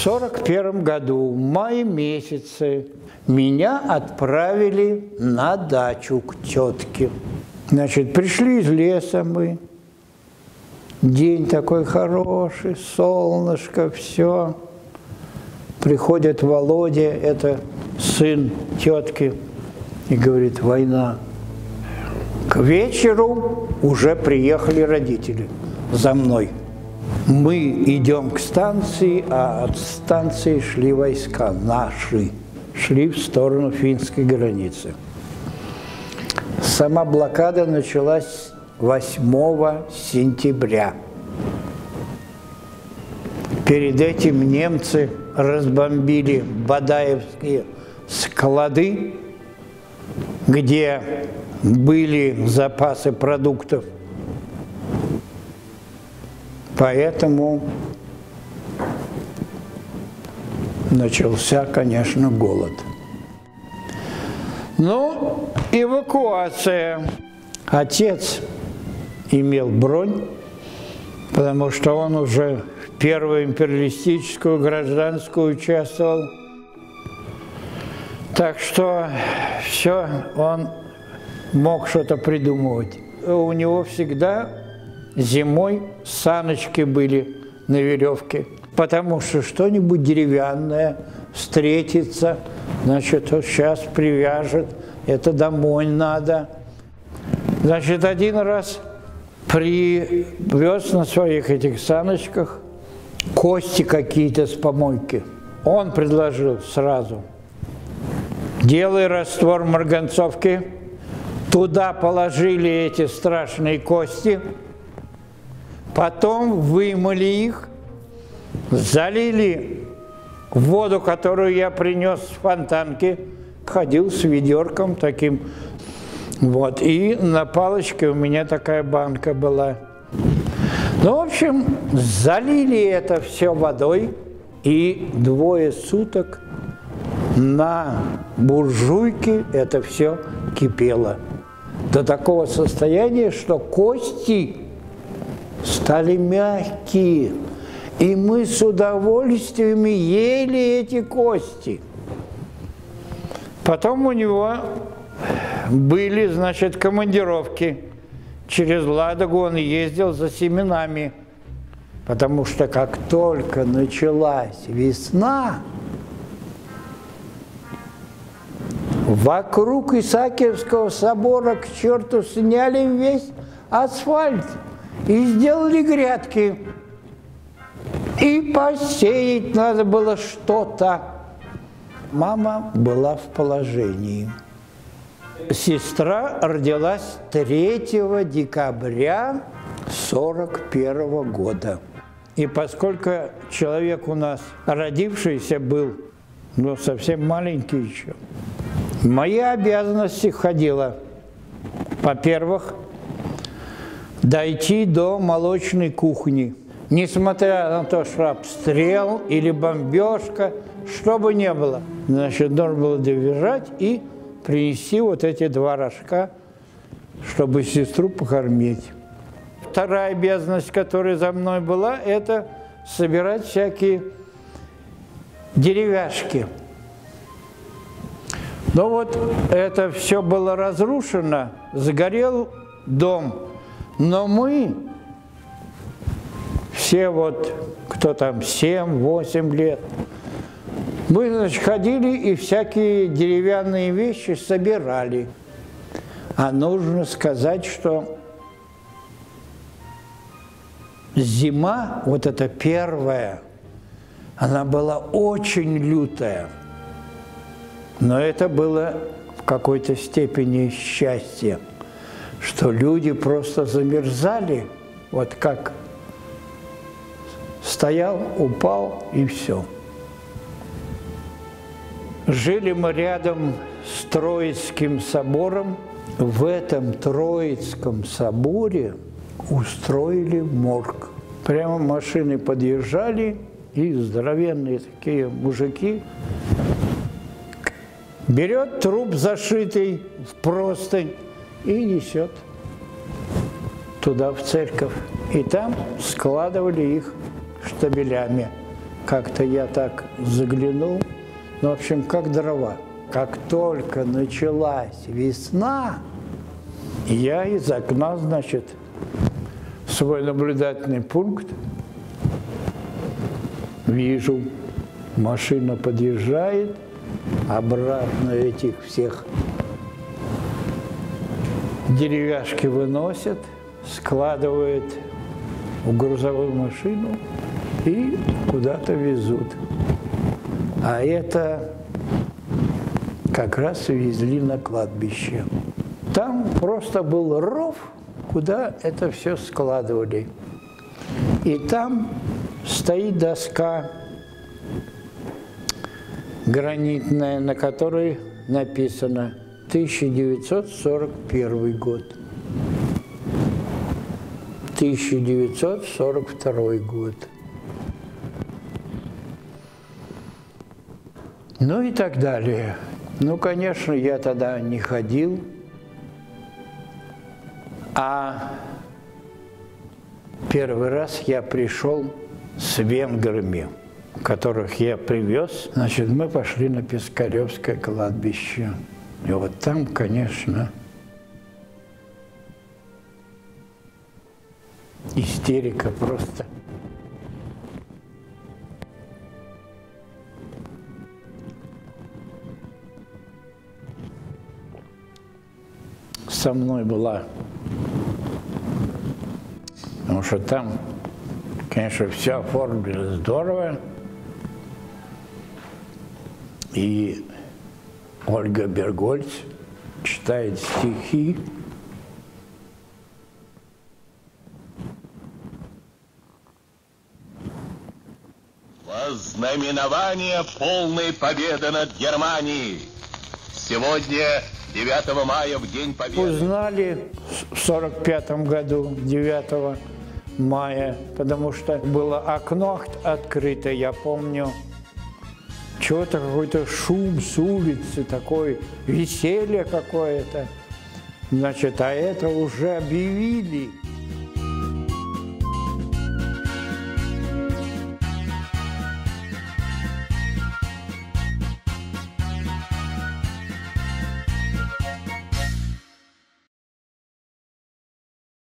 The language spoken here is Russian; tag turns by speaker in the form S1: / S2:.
S1: 1941 году, в мае месяце, меня отправили на дачу к тетке. Значит, пришли из леса мы. День такой хороший, солнышко, все. Приходит Володя, это сын тетки, и говорит: война. К вечеру уже приехали родители за мной. Мы идем к станции, а от станции шли войска наши, шли в сторону финской границы. Сама блокада началась 8 сентября. Перед этим немцы разбомбили бадаевские склады, где были запасы продуктов. Поэтому начался, конечно, голод. Ну, эвакуация. Отец имел бронь, потому что он уже в Первую империалистическую гражданскую участвовал. Так что все, он мог что-то придумывать. У него всегда зимой саночки были на веревке, потому что что-нибудь деревянное встретится, значит, вот сейчас привяжет, это домой надо. Значит, один раз привез на своих этих саночках кости какие-то с помойки. Он предложил сразу: делай раствор марганцовки, туда положили эти страшные кости, потом вымыли их, залили воду, которую я принес с фонтанки, ходил с ведерком таким, вот, и на палочке у меня такая банка была. Ну, в общем, залили это все водой, и 2 суток на буржуйке это все кипело. До такого состояния, что кости стали мягкие. И мы с удовольствием ели эти кости. Потом у него были, значит, командировки. Через Ладогу он ездил за семенами. Потому что как только началась весна, вокруг Исаакиевского собора к черту сняли весь асфальт и сделали грядки. И посеять надо было что-то. Мама была в положении. Сестра родилась 3 декабря 1941 года. И поскольку человек у нас родившийся был, но совсем маленький еще, в мои обязанности входило, во-первых, дойти до молочной кухни. Несмотря на то, что обстрел или бомбежка, что бы ни было, значит, должен был добежать и принести вот эти 2 рожка, чтобы сестру покормить. Вторая обязанность, которая за мной была, это собирать всякие деревяшки. Но вот это все было разрушено, сгорел дом, но мы все вот, кто там 7-8 лет, мы, значит, ходили и всякие деревянные вещи собирали. А нужно сказать, что зима, вот эта первая, она была очень лютая. Но это было в какой-то степени счастье, что люди просто замерзали, вот как стоял, упал и все. Жили мы рядом с Троицким собором. В этом Троицком соборе устроили морг. Прямо машины подъезжали, и здоровенные такие мужики берет труп, зашитый в простынь, и несет туда, в церковь. И там складывали их штабелями. как-то я так заглянул, ну, в общем, как дрова. Как только началась весна, я из окна, значит, свой наблюдательный пункт вижу, машина подъезжает, обратно этих всех деревяшки выносят, складывают в грузовую машину и куда-то везут. А это как раз везли на кладбище. Там просто был ров, куда это все складывали. И там стоит доска гранитная, на которой написано 1941 год. 1942 год. Ну и так далее. Ну, конечно, я тогда не ходил, а первый раз я пришел с венграми, которых я привез. Значит, мы пошли на Пискаревское кладбище. И вот там, конечно, истерика просто. Со мной была, потому что там, конечно, все оформили здорово. И Ольга Бергольц читает стихи.
S2: Вознаменование полной победы над Германией. Сегодня, 9 мая, в День Победы.
S1: Узнали в 1945 году, 9 мая, потому что было окно открыто, я помню. Чего-то какой-то шум с улицы, такое веселье какое-то. Значит, а это уже объявили.